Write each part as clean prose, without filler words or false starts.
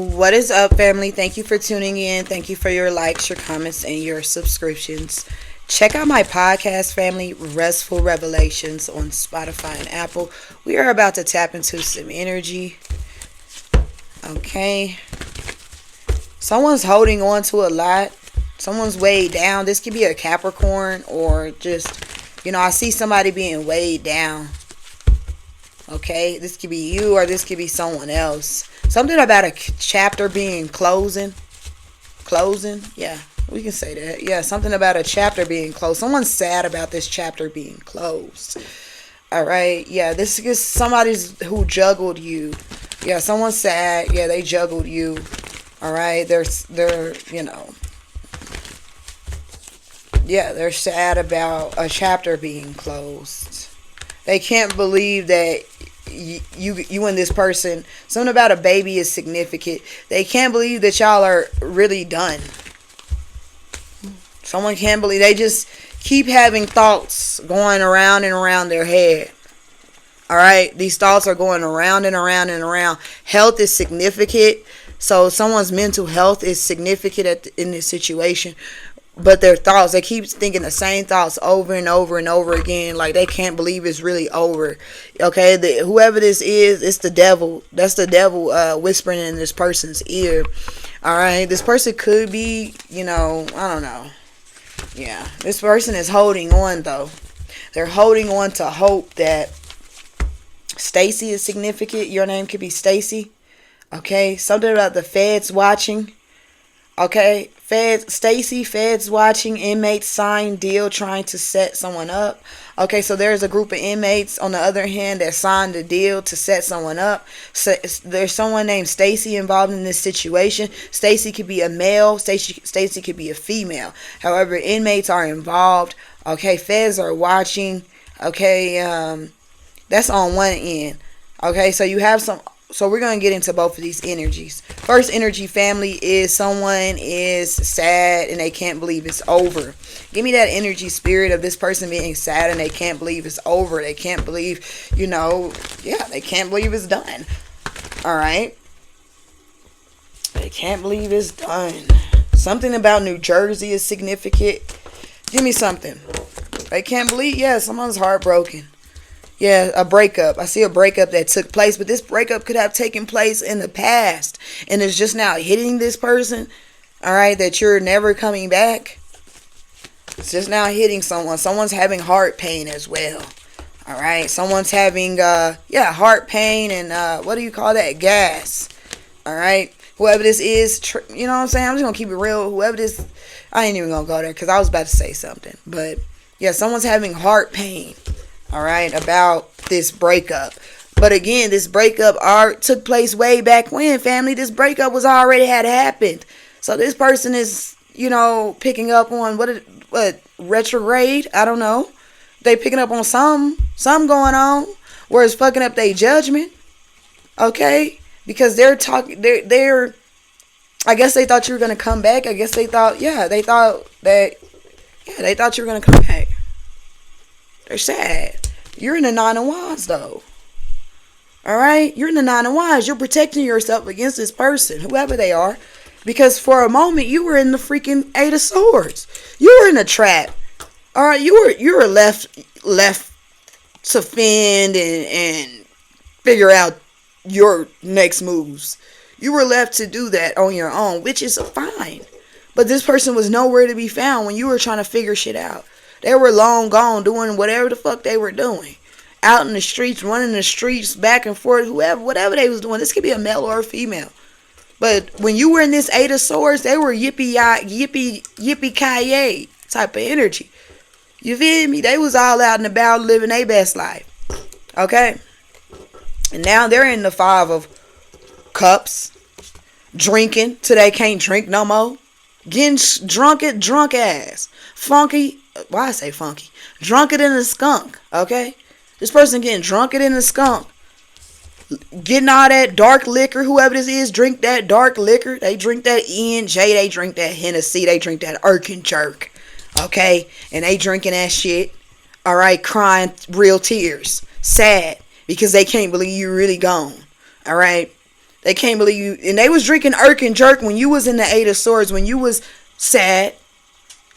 What is up, family? Thank you for tuning in. Thank you for your likes, your comments, and your subscriptions. Check out my podcast, family, Restful Revelations, on Spotify and Apple. We are about to tap into some energy. Okay. Someone's holding on to a lot. Someone's weighed down. This could be a Capricorn or just, I see somebody being weighed down. Okay. This could be you or this could be someone else. Something about a chapter being closing. Yeah, we can say that. Yeah, something about a chapter being closed. Someone's sad about this chapter being closed. All right. Yeah, this is somebody's who juggled you. Yeah, someone's sad. Yeah, they juggled you. All right. They're they're sad about a chapter being closed. They can't believe that you and this person, something about a baby is significant. They can't believe that y'all are really done. Someone can't believe. They just keep having thoughts going around and around their head. All right, these thoughts are going around and around and around. Health is significant, so someone's mental health is significant in this situation. But their thoughts, they keep thinking the same thoughts over and over and over again. Like they can't believe it's really over. Okay, whoever this is, it's the devil. That's the devil whispering in this person's ear. All right, this person could be, I don't know. Yeah, this person is holding on though. They're holding on to hope that Stacy is significant. Your name could be Stacy. Okay, something about the feds watching. Okay, feds watching, inmates sign deal trying to set someone up. Okay, so there's a group of inmates on the other hand that signed a deal to set someone up. So there's someone named Stacy involved in this situation. Stacy could be a male, Stacy could be a female. However, inmates are involved. Okay, feds are watching. Okay, that's on one end. Okay, so you have some. So we're going to get into both of these energies. First energy, family, is someone is sad and they can't believe it's over. Give me that energy, spirit of this person being sad and they can't believe it's over. They can't believe, they can't believe it's done. All right. They can't believe it's done. Something about New Jersey is significant. Give me something. They can't believe, someone's heartbroken. Yeah, a breakup. I see a breakup that took place, but this breakup could have taken place in the past. And it's just now hitting this person, all right, that you're never coming back. It's just now hitting someone. Someone's having heart pain as well. All right, someone's having, heart pain and, what do you call that? Gas. All right, whoever this is, you know what I'm saying? I'm just going to keep it real. Whoever this, I ain't even going to go there because I was about to say something. But, yeah, someone's having heart pain. All right, about this breakup. But again, this breakup took place way back when, family. This breakup was already had happened. So this person is, picking up on what retrograde? I don't know. They picking up on some going on where it's fucking up their judgment. Okay? Because they're talking, they're I guess they thought you were going to come back. I guess they thought you were going to come back. They're sad. You're in the Nine of Wands, though. All right? You're in the Nine of Wands. You're protecting yourself against this person, whoever they are. Because for a moment, you were in the freaking Eight of Swords. You were in a trap. All right? You were left to fend and figure out your next moves. You were left to do that on your own, which is fine. But this person was nowhere to be found when you were trying to figure shit out. They were long gone doing whatever the fuck they were doing. Out in the streets, running the streets, back and forth, whatever they was doing. This could be a male or a female. But when you were in this Eight of Swords, they were yippee-ki-yay type of energy. You feel me? They was all out and about living their best life. Okay? And now they're in the Five of Cups. Drinking till they can't drink no more. Getting drunk ass. Funky. Why I say funky? Drunker than a skunk. Okay? This person getting drunker than a skunk. Getting all that dark liquor. Whoever this is, drink that dark liquor. They drink that ENJ. They drink that Hennessy. They drink that Irken Jerk. Okay? And they drinking that shit. Alright? Crying real tears. Sad. Because they can't believe you're really gone. Alright? They can't believe you. And they was drinking irk and jerk when you was in the Eight of Swords, when you was sad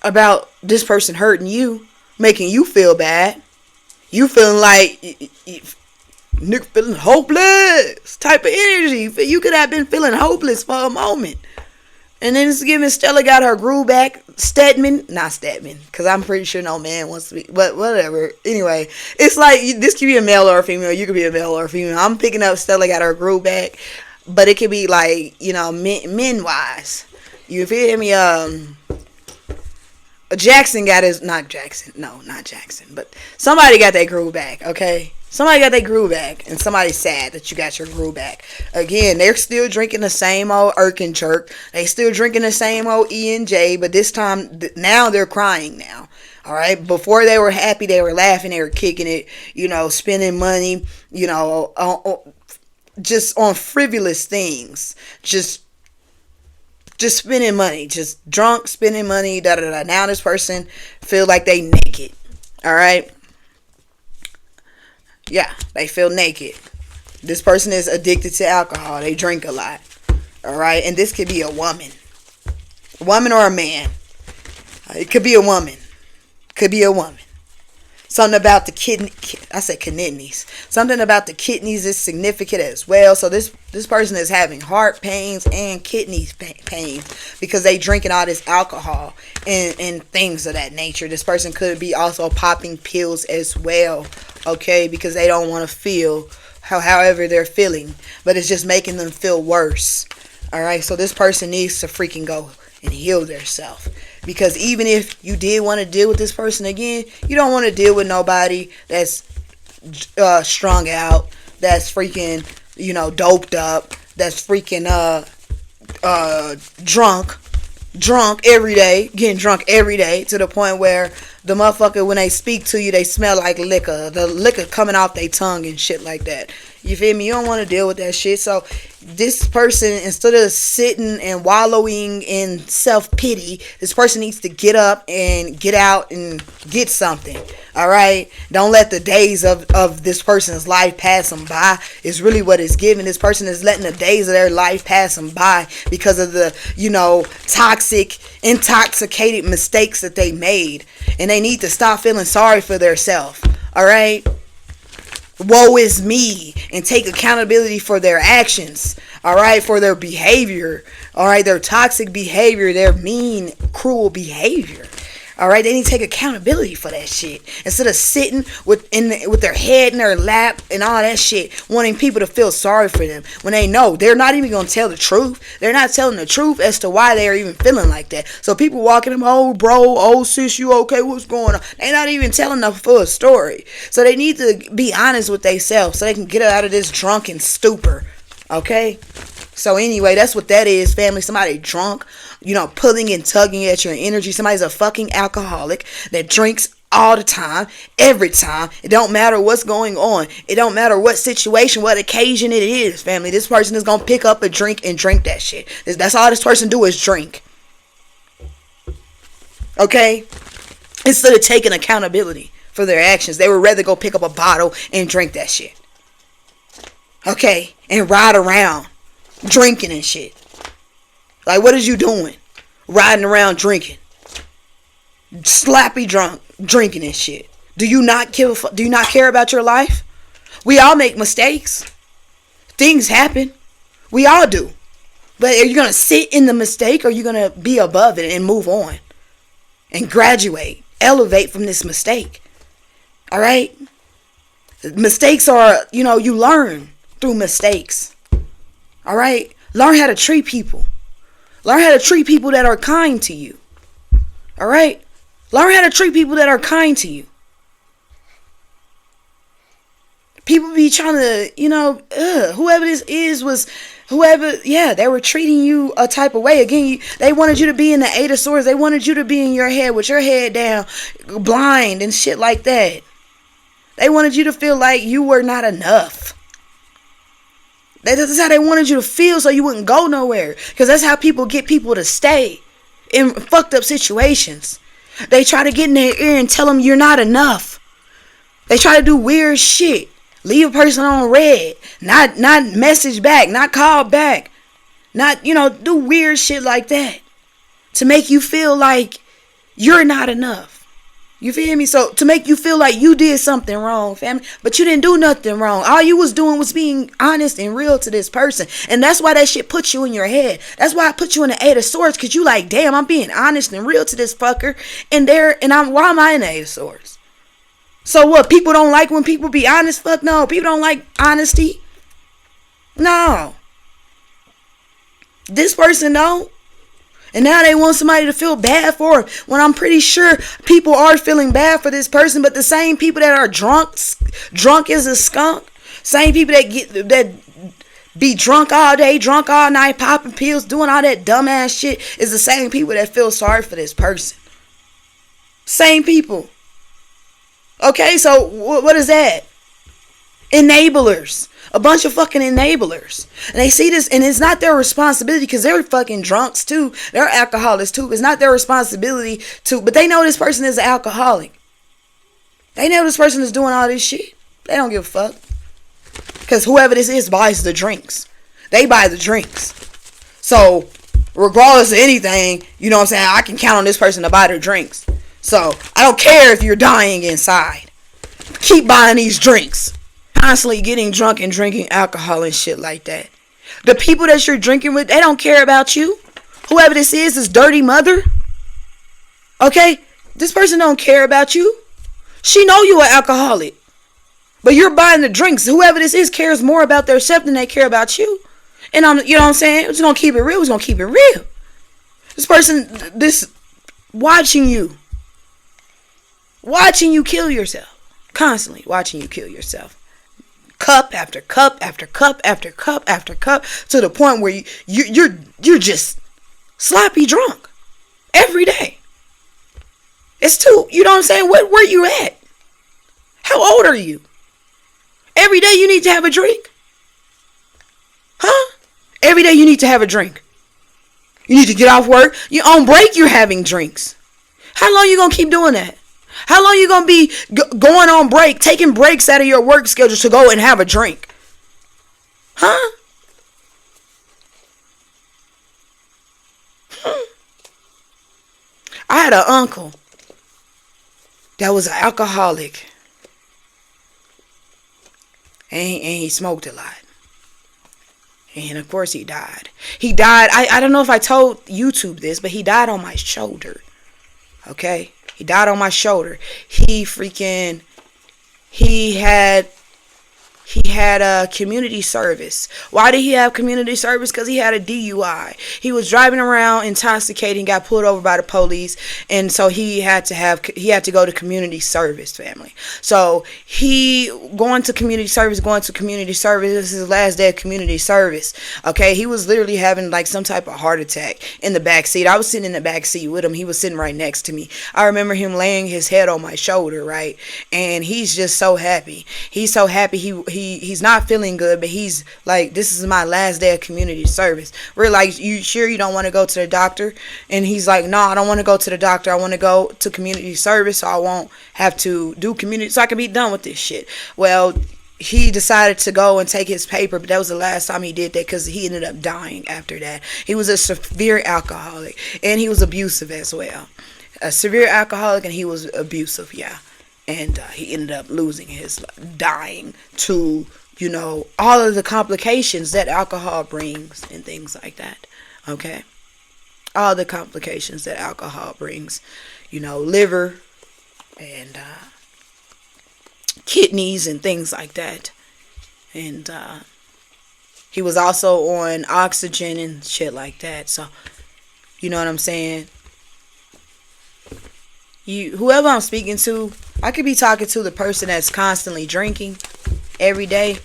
about this person hurting you, making you feel bad. You feeling like nigga feeling hopeless type of energy. You could have been feeling hopeless for a moment. And then it's giving Stella got her groove back. Not Stedman, because I'm pretty sure no man wants to be, but whatever. Anyway, it's like this could be a male or a female. You could be a male or a female. I'm picking up Stella got her groove back, but it could be like, you know, men wise. You feel me? Jackson got his, not Jackson, but somebody got their groove back, okay? Somebody got their groove back, and somebody's sad that you got your groove back. Again, they're still drinking the same old irk and jerk. They still drinking the same old E and J, but this time, now they're crying now. All right? Before they were happy, they were laughing, they were kicking it, you know, spending money, you know, just on frivolous things. Just spending money. Just drunk, spending money, da-da-da. Now this person feel like they naked. All right? Yeah, they feel naked. This person is addicted to alcohol. They drink a lot. All right? And this could be a woman. A woman or a man. It could be a woman. Could be a woman. Something about the kidneys. Something about the kidneys is significant as well. So this person is having heart pains and kidney pains because they drinking all this alcohol and things of that nature. This person could be also popping pills as well, okay, because they don't want to feel however they're feeling, but it's just making them feel worse. All right, so this person needs to freaking go and heal themselves. Because even if you did want to deal with this person again, you don't want to deal with nobody that's strung out, that's freaking, you know, doped up, that's freaking drunk every day, getting drunk every day to the point where the motherfucker, when they speak to you, they smell like liquor. The liquor coming off their tongue and shit like that. You feel me? You don't want to deal with that shit. So this person, instead of sitting and wallowing in self-pity, this person needs to get up and get out and get something. All right? Don't let the days of this person's life pass them by. It's really what it's giving. This person is letting the days of their life pass them by because of the, you know, toxic, intoxicated mistakes that they made. And they need to stop feeling sorry for themselves. All right? Woe is me, and take accountability for their actions, all right, for their behavior, all right, their toxic behavior, their mean, cruel behavior, all right. They need to take accountability for that shit instead of sitting with their head in their lap and all that shit, wanting people to feel sorry for them when they know they're not even gonna tell the truth. They're not telling the truth as to why they are even feeling like that. So people walking them, oh bro, oh sis, you okay? What's going on? They're not even telling the full story. So they need to be honest with themselves so they can get out of this drunken stupor. Okay. So anyway, that's what that is, family. Somebody drunk, you know, pulling and tugging at your energy. Somebody's a fucking alcoholic that drinks all the time, every time. It don't matter what's going on. It don't matter what situation, what occasion it is, family. This person is going to pick up a drink and drink that shit. That's all this person do is drink. Okay? Instead of taking accountability for their actions, they would rather go pick up a bottle and drink that shit. Okay? And ride around drinking and shit. Like, what is you doing? Riding around drinking. Slappy drunk, drinking and shit. Do you not do you not care about your life? We all make mistakes. Things happen. We all do. But are you going to sit in the mistake, or are you going to be above it and move on? And graduate. Elevate from this mistake. Alright? Mistakes are, you know, you learn through mistakes. Alright? Learn how to treat people. Learn how to treat people that are kind to you. Alright? Learn how to treat people that are kind to you. People be trying to, you know, whoever this is was, they were treating you a type of way. Again, they wanted you to be in the Eight of Swords. They wanted you to be in your head with your head down, blind and shit like that. They wanted you to feel like you were not enough. That's how they wanted you to feel, so you wouldn't go nowhere. Because that's how people get people to stay in fucked up situations. They try to get in their ear and tell them you're not enough. They try to do weird shit. Leave a person on red. Not message back. Not call back. Not, do weird shit like that. To make you feel like you're not enough. You feel me? So to make you feel like you did something wrong, family. But you didn't do nothing wrong. All you was doing was being honest and real to this person. And that's why that shit put you in your head. That's why I put you in the Eight of Swords. Because you like, damn, I'm being honest and real to this fucker. Why am I in the Eight of Swords? So what? People don't like when people be honest? Fuck no. People don't like honesty. No. This person don't. And now they want somebody to feel bad for it. When I'm pretty sure people are feeling bad for this person. But the same people that are drunk as a skunk. Same people that be drunk all day, drunk all night, popping pills, doing all that dumbass shit, is the same people that feel sorry for this person. Same people. Okay, so what is that? Enablers. A bunch of fucking enablers. And they see this, and it's not their responsibility because they're fucking drunks too. They're alcoholics too. It's not their responsibility to, but they know this person is an alcoholic. They know this person is doing all this shit. They don't give a fuck. Because whoever this is buys the drinks. They buy the drinks. So, regardless of anything, you know what I'm saying, I can count on this person to buy their drinks. So, I don't care if you're dying inside. Keep buying these drinks. Constantly getting drunk and drinking alcohol and shit like that. The people that you're drinking with, they don't care about you. Whoever this is dirty mother. Okay? This person don't care about you. She know you are alcoholic. But you're buying the drinks. Whoever this is cares more about their self than they care about you. And you know what I'm saying? We're just gonna keep it real. We're gonna keep it real. This person, watching you kill yourself. Constantly watching you kill yourself. Cup after cup after cup after cup after cup, to the point where you're just sloppy drunk every day. It's too, you know what I'm saying? Where you at? How old are you? Every day you need to have a drink? Huh? Every day you need to have a drink. You need to get off work. You're on break, you're having drinks. How long you gonna keep doing that? How long you gonna be going on break, taking breaks out of your work schedule to go and have a drink? Huh? I had an uncle that was an alcoholic. And he smoked a lot. And of course he died. He died, I don't know if I told YouTube this, but he died on my shoulder. Okay? He died on my shoulder. He had a community service. Why did he have community service? Because he had a DUI. He was driving around intoxicated, got pulled over by the police, and so he had to go to community service, family. So going to community service. This is his last day of community service. Okay, he was literally having like some type of heart attack in the back seat. I was sitting in the back seat with him. He was sitting right next to me. I remember him laying his head on my shoulder, right? And he's just so happy. He's so happy. He's not feeling good, but he's like, this is my last day of community service. We're like, you sure you don't want to go to the doctor? And he's like, no, I don't want to go to the doctor. I want to go to community service so I won't have to do community, so I can be done with this shit. Well, he decided to go and take his paper, but that was the last time he did that because he ended up dying after that. He was a severe alcoholic, and he was abusive as well. A severe alcoholic, and he was abusive, yeah. And he ended up dying to, all of the complications that alcohol brings and things like that. Okay? All the complications that alcohol brings. Liver and kidneys and things like that. And he was also on oxygen and shit like that. So, you know what I'm saying? Whoever I'm speaking to, I could be talking to the person that's constantly drinking every day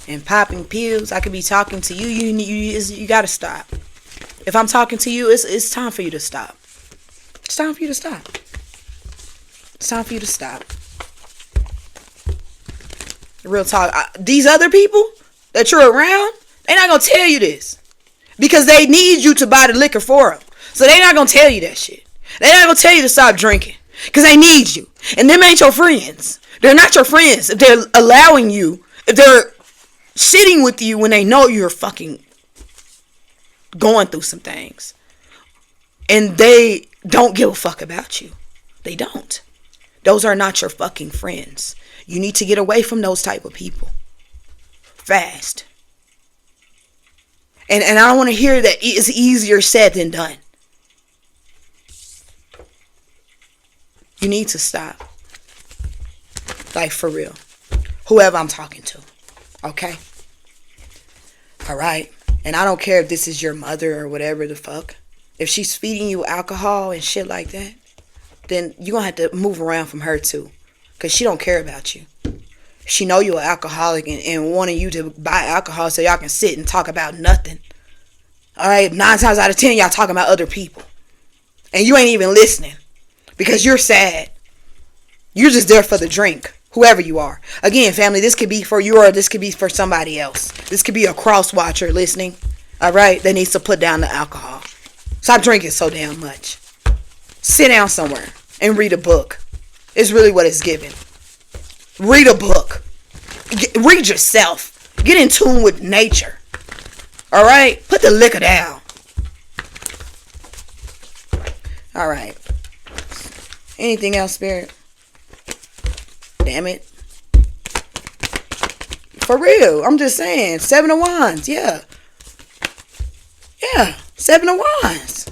and popping pills. I could be talking to you. You gotta stop. If I'm talking to you, it's time for you to stop. It's time for you to stop. It's time for you to stop. Real talk. These other people that you're around, they're not gonna tell you this because they need you to buy the liquor for them. So they're not gonna tell you that shit. They're not going to tell you to stop drinking. Because they need you. And them ain't your friends. They're not your friends if they're allowing you, if they're sitting with you when they know you're fucking going through some things. And they don't give a fuck about you. They don't. Those are not your fucking friends. You need to get away from those type of people. Fast. And I don't want to hear that it's easier said than done. You need to stop. Like, for real. Whoever I'm talking to. Okay? Alright? And I don't care if this is your mother or whatever the fuck. If she's feeding you alcohol and shit like that, then you're going to have to move around from her too. Because she don't care about you. She know you're an alcoholic and wanting you to buy alcohol so y'all can sit and talk about nothing. Alright? 9 times out of 10, y'all talking about other people. And you ain't even listening. Because you're sad. You're just there for the drink. Whoever you are. Again, family, this could be for you or this could be for somebody else. This could be a cross watcher listening. Alright? That needs to put down the alcohol. Stop drinking so damn much. Sit down somewhere and read a book. It's really what it's giving. Read a book. Read yourself. Get in tune with nature. Alright? Put the liquor down. Alright. Anything else, Spirit? Damn it. For real. I'm just saying. 7 of Wands. Yeah. Yeah. 7 of Wands.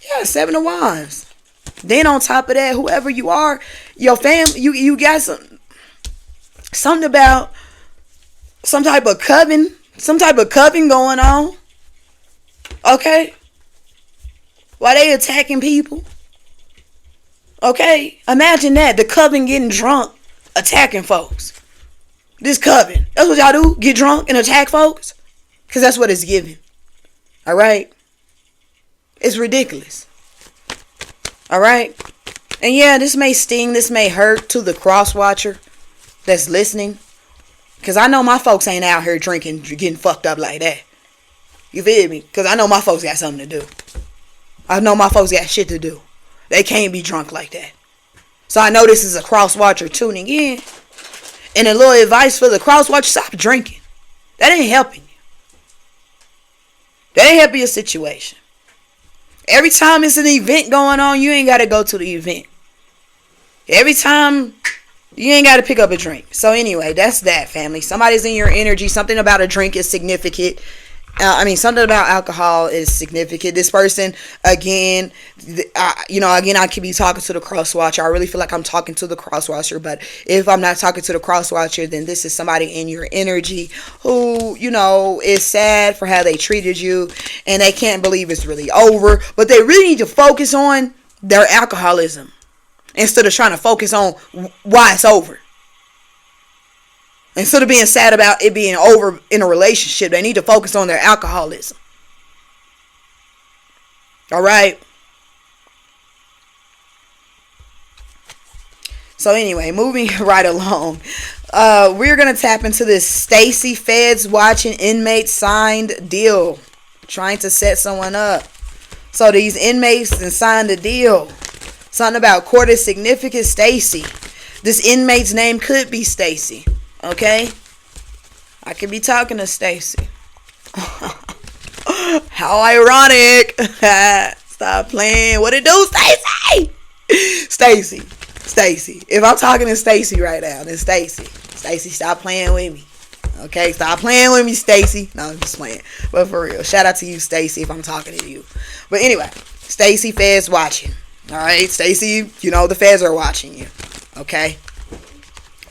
Yeah, 7 of Wands. Then on top of that, whoever you are, your family, you got something about some type of coven going on. Okay? Why they attacking people? Okay? Imagine that. The coven getting drunk, attacking folks. This coven. That's what y'all do? Get drunk and attack folks? Because that's what it's giving. Alright? It's ridiculous. Alright? And yeah, this may sting, this may hurt to the cross watcher that's listening. Because I know my folks ain't out here drinking, getting fucked up like that. You feel me? Because I know my folks got something to do. I know my folks got shit to do. They can't be drunk like that. So I know this is a cross watcher tuning in. And a little advice for the cross watcher, stop drinking. That ain't helping you. That ain't helping your situation. Every time it's an event going on, you ain't got to go to the event. Every time, you ain't got to pick up a drink. So anyway, that's that, family. Somebody's in your energy. Something about a drink is significant. Something about alcohol is significant. This person, again, I could be talking to the cross watcher. I really feel like I'm talking to the cross watcher. But if I'm not talking to the cross watcher, then this is somebody in your energy who, is sad for how they treated you. And they can't believe it's really over. But they really need to focus on their alcoholism instead of trying to focus on why it's over. Instead of being sad about it being over in a relationship, they need to focus on their alcoholism. Alright? So anyway, moving right along. We're going to tap into this Stacy Feds watching inmate signed deal. Trying to set someone up. So these inmates then signed a deal. Something about court is significant. Stacy. This inmate's name could be Stacy. Okay? I could be talking to Stacy. How ironic. Stop playing. What it do, Stacy? Stacy. If I'm talking to Stacy right now, then Stacy. Stacy, stop playing with me. Okay? Stop playing with me, Stacy. No, I'm just playing. But for real, shout out to you, Stacy, if I'm talking to you. But anyway, Stacy Feds watching. Alright? Stacy, the feds are watching you. Okay?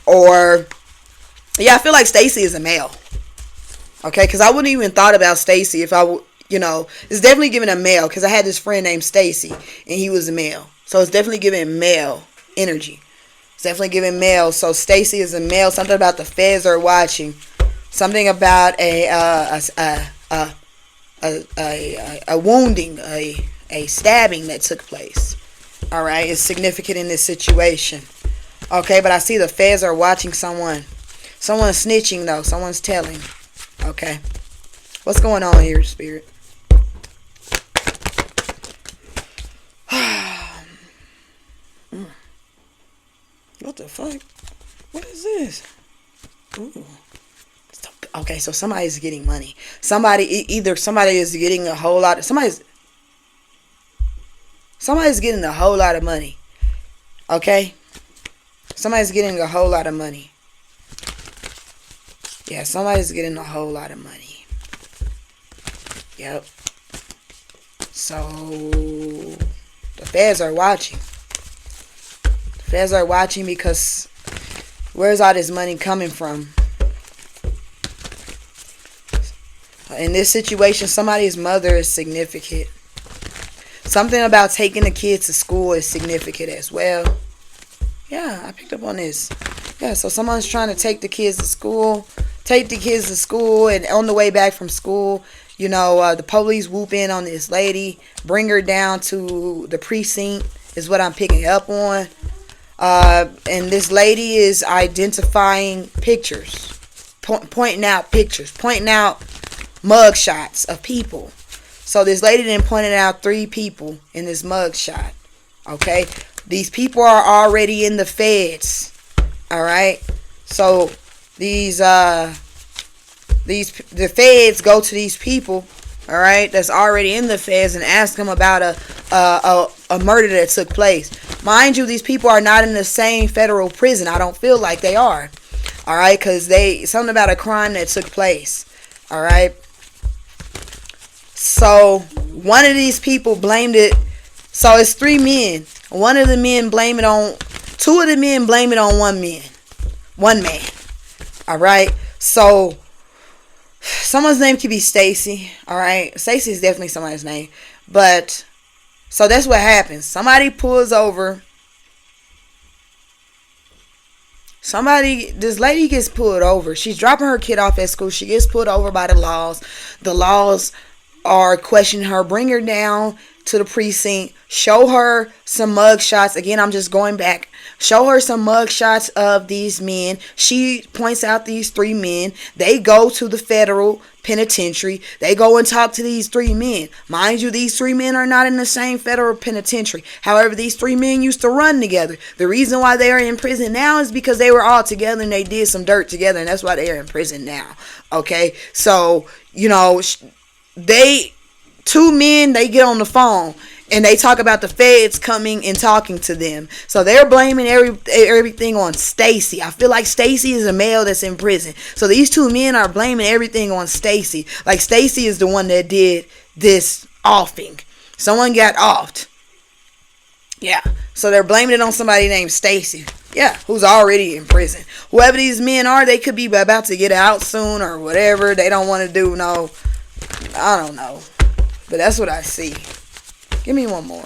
Or... yeah, I feel like Stacy is a male. Okay, because I wouldn't even thought about Stacy if I would, it's definitely giving a male. Because I had this friend named Stacy, and he was a male. So it's definitely giving male energy. It's definitely giving male. So Stacy is a male. Something about the feds are watching. Something about a wounding, a stabbing that took place. All right, it's significant in this situation. Okay, but I see the feds are watching someone. Someone's snitching, though. Someone's telling. Okay. What's going on here, Spirit? What the fuck? What is this? Ooh. Okay, so somebody's getting money. Either somebody is getting a whole lot of, somebody's getting a whole lot of money. Okay? Somebody's getting a whole lot of money. Yeah, somebody's getting a whole lot of money. Yep. So the feds are watching. The feds are watching because where's all this money coming from? In this situation, somebody's mother is significant. Something about taking the kids to school is significant as well. Yeah, I picked up on this. Yeah, so someone's trying to take the kids to school. And on the way back from school, the police whoop in on this lady, bring her down to the precinct, is what I'm picking up on. And this lady is identifying pictures, pointing out mug shots of people. So this lady then pointed out 3 people in this mug shot. Okay, these people are already in the feds. All right, so the feds go to these people, all right, that's already in the feds and ask them about a murder that took place. Mind you, these people are not in the same federal prison. I don't feel like they are. All right, because something about a crime that took place. All right. So one of these people blamed it. So it's 3 men. One of the men blame it on. 2 of the men blame it on one man. All right. So someone's name could be Stacy. All right. Stacy is definitely somebody's name. But so that's what happens. Somebody pulls over. This lady gets pulled over. She's dropping her kid off at school. She gets pulled over by the laws. The laws are questioning her, bring her down to the precinct, show her some mug shots. Again, I'm just going back. Show her some mug shots of these men. She points out these 3 men. They go to the federal penitentiary. They go and talk to these 3 men. Mind you, these 3 men are not in the same federal penitentiary. However, these 3 men used to run together. The reason why they are in prison now is because they were all together and they did some dirt together, and that's why they are in prison now. Okay, so 2 men, they get on the phone and they talk about the feds coming and talking to them. So they're blaming everything on Stacy. I feel like Stacy is a male that's in prison. So these 2 men are blaming everything on Stacy. Like Stacy is the one that did this offing. Someone got offed. Yeah. So they're blaming it on somebody named Stacy. Yeah, who's already in prison. Whoever these men are, they could be about to get out soon or whatever. They don't want to do no, I don't know. But that's what I see. Give me one more.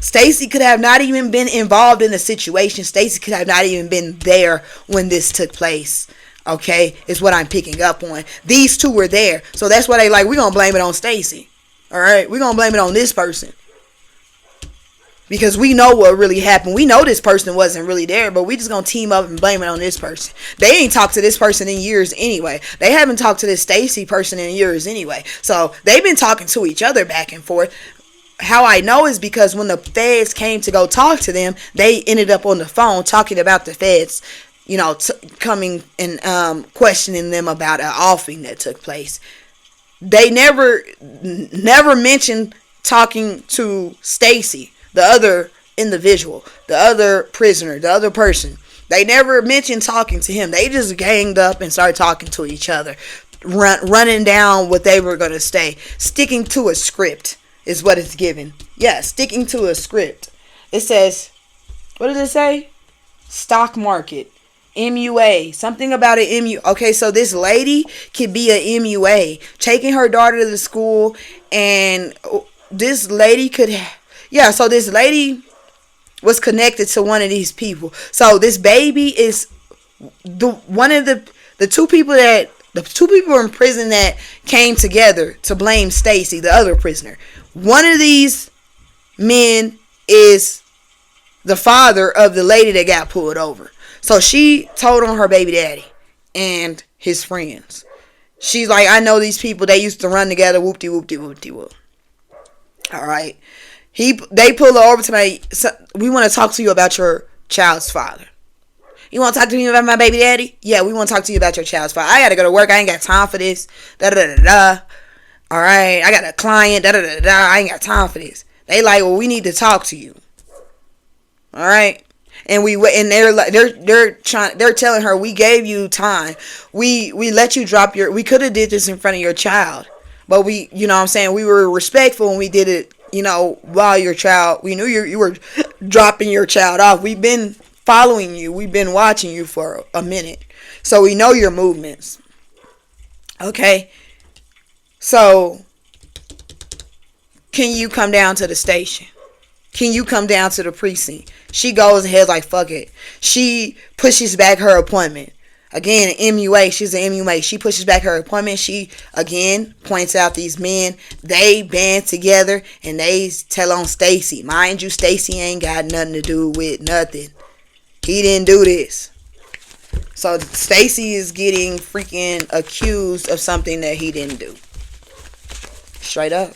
Stacy could have not even been involved in the situation. Stacy could have not even been there when this took place. Okay? Is what I'm picking up on. These 2 were there. So that's why they like, we're going to blame it on Stacy. Alright? We're going to blame it on this person. Because we know what really happened. We know this person wasn't really there, but we just going to team up and blame it on this person. They ain't talked to this person in years anyway. They haven't talked to this Stacy person in years anyway. So they've been talking to each other back and forth. How I know is because when the feds came to go talk to them, they ended up on the phone talking about the feds, coming and questioning them about an offing that took place. They never mentioned talking to Stacy, the other individual, the other prisoner, the other person. They never mentioned talking to him. They just ganged up and started talking to each other, running down what they were going to say. Sticking to a script is what it's given. Yeah, sticking to a script. It says, what does it say? Stock market. MUA. Something about an MU. Okay, so this lady could be a MUA. Taking her daughter to the school, and this lady could... Yeah, so this lady was connected to one of these people. So this baby is the 2 people in prison that came together to blame Stacy, the other prisoner. One of these men is the father of the lady that got pulled over. So she told on her baby daddy and his friends. She's like, I know these people. They used to run together. Whoop-de, whoop-de, whoop-de, whoop. All right. They pull her over to me. We want to talk to you about your child's father. You want to talk to me about my baby daddy? Yeah, we want to talk to you about your child's father. I got to go to work. I ain't got time for this. Da da da da. All right, I got a client. Da da da da. I ain't got time for this. They like, well, we need to talk to you. All right, and they're telling her, we gave you time. We let you drop your. We could have did this in front of your child, but we, you know what I'm saying, we were respectful when we did it. You know, while your child, we knew you were dropping your child off. We've been following you. We've been watching you for a minute, so we know your movements. Okay. So, can you come down to the station? Can you come down to the precinct? She goes ahead like, fuck it. She pushes back her appointment. Again, MUA. She's an MUA. She pushes back her appointment. She, again, points out these men. They band together and they tell on Stacy. Mind you, Stacy ain't got nothing to do with nothing. He didn't do this. So, Stacy is getting freaking accused of something that he didn't do. Straight up.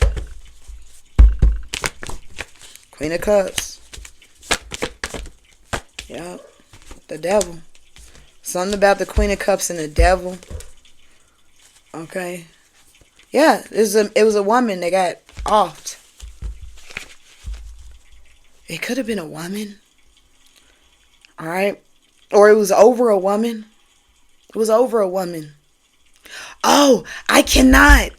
Queen of Cups. Yep. The devil. Something about the Queen of Cups and the devil. Okay. Yeah, it was a woman that got offed. It could have been a woman. Alright. Or it was over a woman. It was over a woman. Oh, I cannot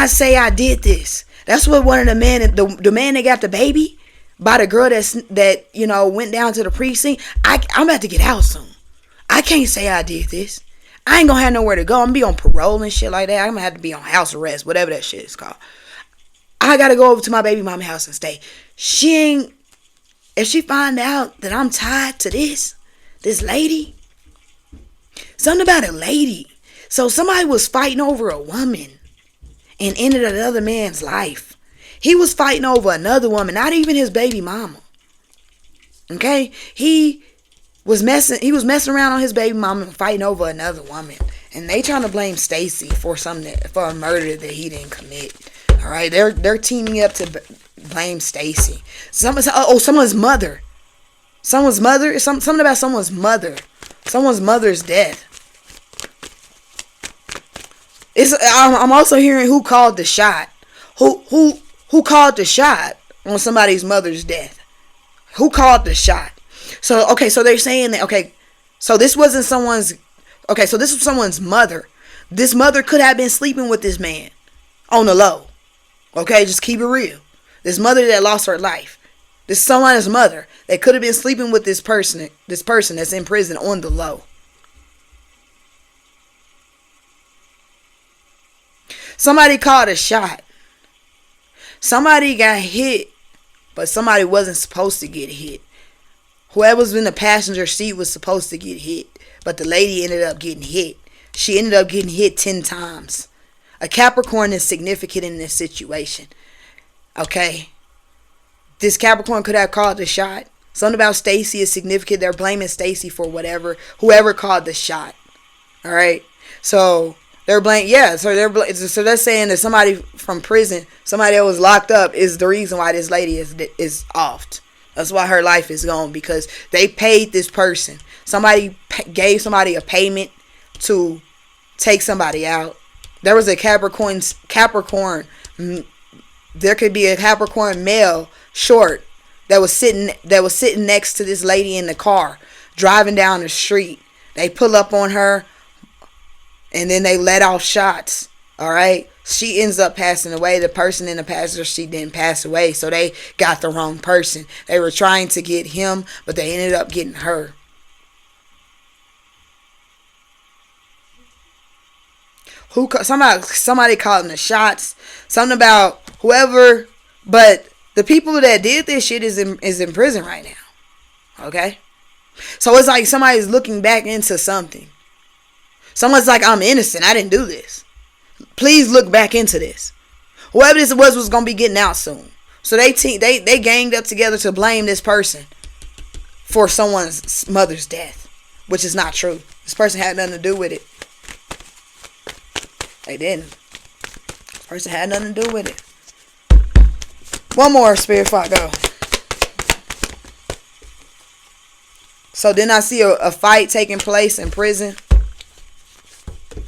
say I did this. That's what one of the men, the man that got the baby by the girl that you know went down to the precinct. I'm about to get out soon. I can't say I did this. I ain't gonna have nowhere to go. I'm gonna be on parole and shit like that. I'm gonna have to be on house arrest, whatever that shit is called. I gotta go over to my baby mama's house and stay. If she find out that I'm tied to this lady, something about a lady. So somebody was fighting over a woman and ended another man's life. He was fighting over another woman, not even his baby mama. Okay? He was messing around on his baby mama and fighting over another woman. And they trying to blame Stacy for for a murder that he didn't commit. All right? They're teaming up to blame Stacy. Someone's mother. Something about someone's mother. Someone's mother's death. I'm also hearing who called the shot. Who called the shot on somebody's mother's death? Who called the shot? So okay, so they're saying that so this wasn't someone's so this was someone's mother. This mother could have been sleeping with this man on the low. Okay, just keep it real. This mother that lost her life. This someone's mother that could have been sleeping with this person that's in prison on the low. Somebody called a shot. Somebody got hit, but somebody wasn't supposed to get hit. Whoever was in the passenger seat was supposed to get hit, but the lady ended up getting hit. She ended up getting hit 10 times. A Capricorn is significant in this situation. Okay? This Capricorn could have called the shot. Something about Stacy is significant. They're blaming Stacy for whoever called the shot. All right? So they're blaming, so they're saying that somebody from prison, somebody that was locked up, is the reason why this lady is offed. That's why her life is gone, because they paid this person. Somebody gave somebody a payment to take somebody out. There was a Capricorn. There could be a Capricorn male, short, that was sitting next to this lady in the car, driving down the street. They pull up on her. And then they let off shots. All right. She ends up passing away. The person in the passenger seat didn't pass away. So they got the wrong person. They were trying to get him, but they ended up getting her. Somebody calling the shots. Something about whoever. But the people that did this shit is in prison right now. Okay. So it's like somebody's looking back into something. Someone's like, I'm innocent. I didn't do this. Please look back into this. Whoever this was going to be getting out soon. So they ganged up together to blame this person for someone's mother's death, which is not true. This person had nothing to do with it. They didn't. This person had nothing to do with it. One more, Spirit, before I go. So then I see a fight taking place in prison.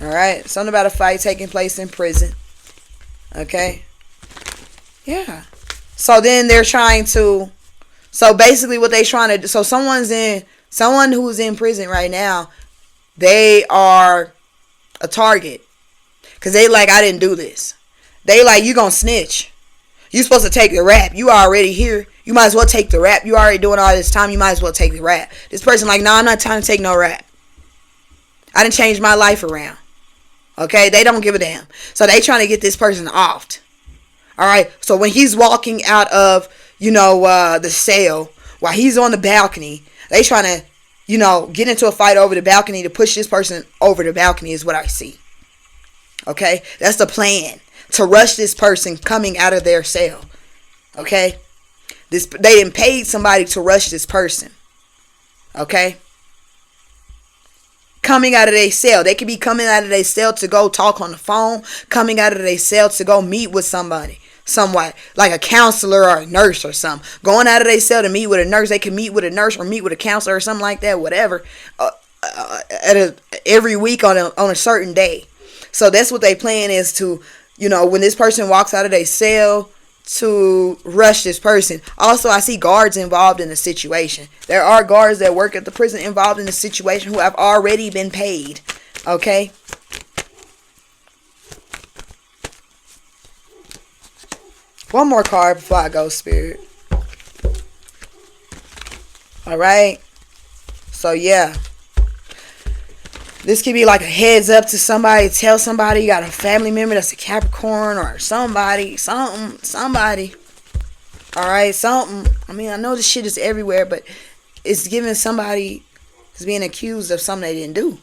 All right. Something about a fight taking place in prison. Okay. Yeah. So then they're trying to. So basically what they're trying to do. So someone who's in prison right now, they are a target. Because they like, I didn't do this. They like, you gonna snitch. You supposed to take the rap. You already here. You might as well take the rap. You already doing all this time. You might as well take the rap. This person like, no, I'm not trying to take no rap. I done changed my life around. Okay? They don't give a damn. So they trying to get this person off. Alright? So when he's walking out of, the cell, while he's on the balcony, they trying to, get into a fight over the balcony to push this person over the balcony is what I see. Okay? That's the plan. To rush this person coming out of their cell. Okay? They didn't pay somebody to rush this person. Okay? Coming out of their cell. They could be coming out of their cell to go talk on the phone. Coming out of their cell to go meet with somebody. Somewhat. Like a counselor or a nurse or something. Going out of their cell to meet with a nurse. They can meet with a nurse or meet with a counselor or something like that. Whatever. Every week on a certain day. So that's what they plan is to, when this person walks out of their cell, to rush this person. Also, I see guards involved in the situation. There are guards that work at the prison involved in the situation who have already been paid. Okay? One more card before I go, Spirit. Alright? So, yeah. This could be like a heads up to somebody. Tell somebody you got a family member that's a Capricorn or somebody. Alright, something. I mean, I know this shit is everywhere, but it's giving somebody is being accused of something they didn't do.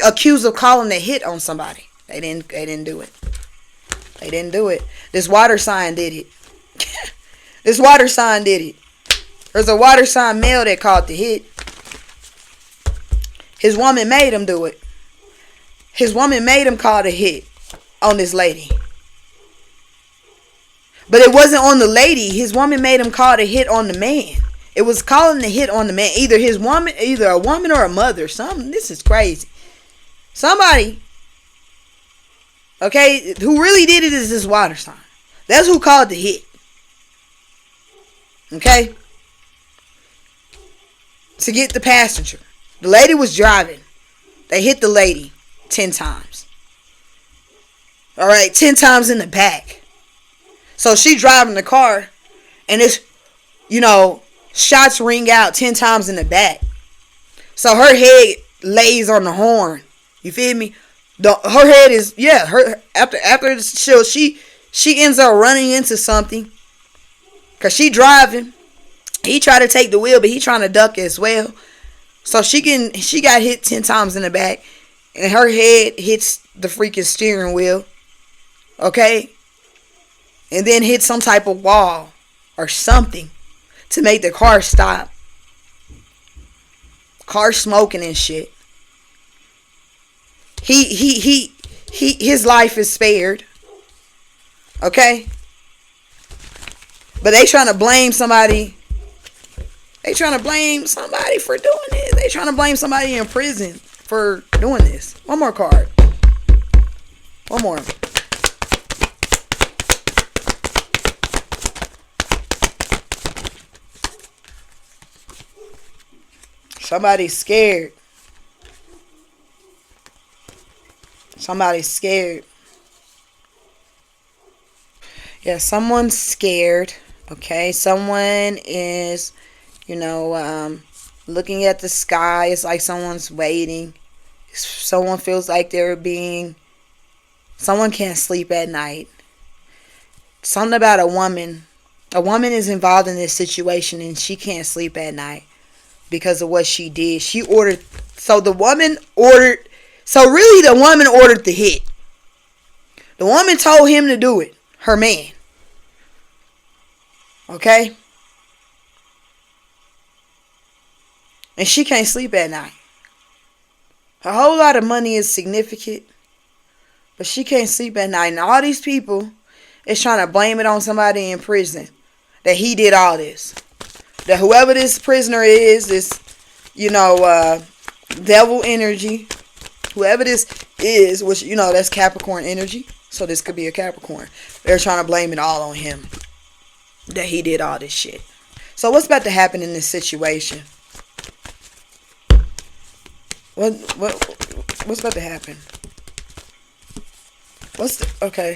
Accused of calling a hit on somebody. They didn't do it. They didn't do it. This water sign did it. This water sign did it. There's a water sign male that called the hit. His woman made him do it. His woman made him call the hit on this lady. But it wasn't on the lady. His woman made him call the hit on the man. It was calling the hit on the man. Either a woman or a mother. Something. This is crazy. Somebody, okay, who really did it is this water sign. That's who called the hit. Okay? To get the passenger. The lady was driving. They hit the lady 10 times. Alright, 10 times in the back. So she driving the car. And it's, shots ring out 10 times in the back. So her head lays on the horn. You feel me? Her head is, after the show, she ends up running into something. Because she driving. He tried to take the wheel, but he trying to duck as well. So she got hit 10 times in the back. And her head hits the freaking steering wheel. Okay? And then hit some type of wall. Or something. To make the car stop. Car smoking and shit. His life is spared. Okay? But they trying to blame somebody. They trying to blame somebody for doing it. They trying to blame somebody in prison for doing this. One more card. One more. Somebody's scared. Somebody's scared. Yeah, someone's scared. Okay, someone is, looking at the sky. It's like someone's waiting. Someone feels like someone can't sleep at night. Something about a woman. A woman is involved in this situation and she can't sleep at night because of what she did. The woman ordered the hit. The woman told him to do it. Her man. Okay? And she can't sleep at night. A whole lot of money is significant. But she can't sleep at night. And all these people is trying to blame it on somebody in prison. That he did all this. That whoever this prisoner is devil energy. Whoever this is, which, that's Capricorn energy. So this could be a Capricorn. They're trying to blame it all on him. That he did all this shit. So what's about to happen in this situation? What's about to happen? Okay.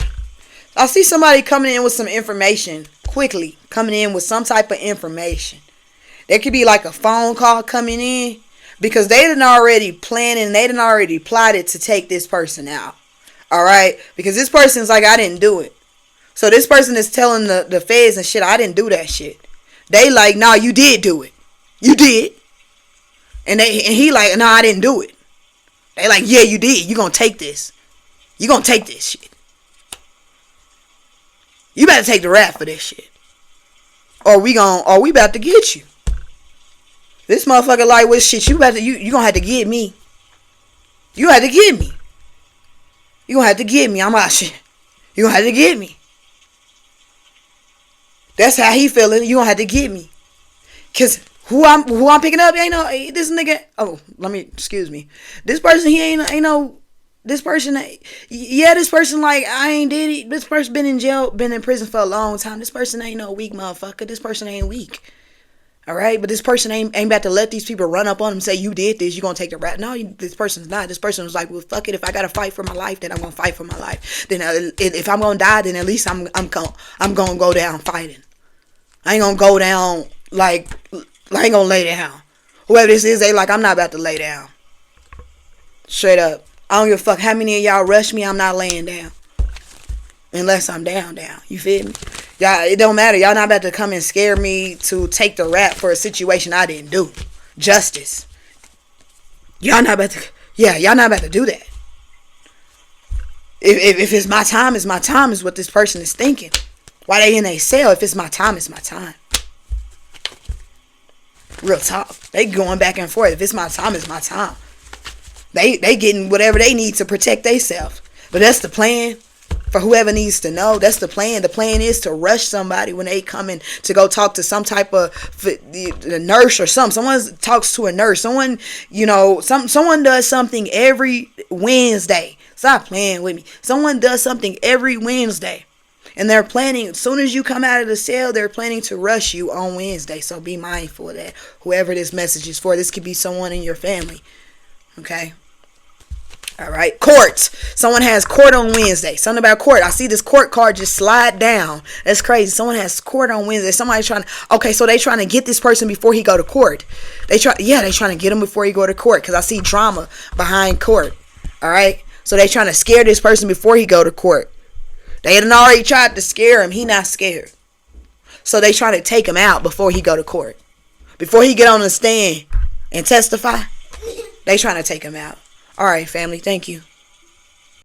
I see somebody coming in with some information. Quickly. Coming in with some type of information. There could be like a phone call coming in. Because they done already planned and they done already plotted to take this person out. Alright? Because this person's like, I didn't do it. So this person is telling the feds and shit, I didn't do that shit. They like, nah, you did do it. You did. And he like, nah, I didn't do it. They like, yeah, you did. You gonna take this. You gonna take this shit. You better take the rap for this shit. Or we about to get you. This motherfucker like, what shit, you gonna have to get me. You have to get me. You gonna have to get me. I'm out shit. You gonna have to get me. That's how he feeling. You gonna have to get me. Cause who I'm picking up ain't no this nigga. Oh, excuse me. This person he ain't no. This person, yeah, this person like I ain't did it. This person been in jail, been in prison for a long time. This person ain't no weak motherfucker. This person ain't weak. All right, but this person ain't about to let these people run up on him and say you did this. You gonna take the rap? No, this person's not. This person was like, well, fuck it. If I gotta fight for my life, then I'm gonna fight for my life. Then if I'm gonna die, then at least I'm gonna go down fighting. I ain't gonna go down like I ain't gonna lay down. Whoever this is, they like I'm not about to lay down. Straight up, I don't give a fuck how many of y'all rush me. I'm not laying down unless I'm down. You feel me? Y'all, it don't matter. Y'all not about to come and scare me to take the rap for a situation I didn't do. Justice. Y'all not about to do that. If it's my time, it's my time is what this person is thinking. Why they in a cell? If it's my time, it's my time. Real talk. They going back and forth. If it's my time, it's my time. They getting whatever they need to protect themselves. But that's the plan. For whoever needs to know, that's the plan. The plan is to rush somebody when they come in to go talk to some type of the nurse or something. Someone talks to a nurse. Someone, someone does something every Wednesday. Stop playing with me. Someone does something every Wednesday. And they're planning, as soon as you come out of the cell, they're planning to rush you on Wednesday. So be mindful of that. Whoever this message is for, this could be someone in your family. Okay? All right, courts. Someone has court on Wednesday. Something about court. I see this court card just slide down. That's crazy. Someone has court on Wednesday. Somebody's trying to. Okay, so they trying to get this person before he go to court. They trying to get him before he go to court because I see drama behind court. All right, so they trying to scare this person before he go to court. They had already tried to scare him. He not scared. So they trying to take him out before he go to court. Before he get on the stand and testify, they trying to take him out. All right, family. Thank you.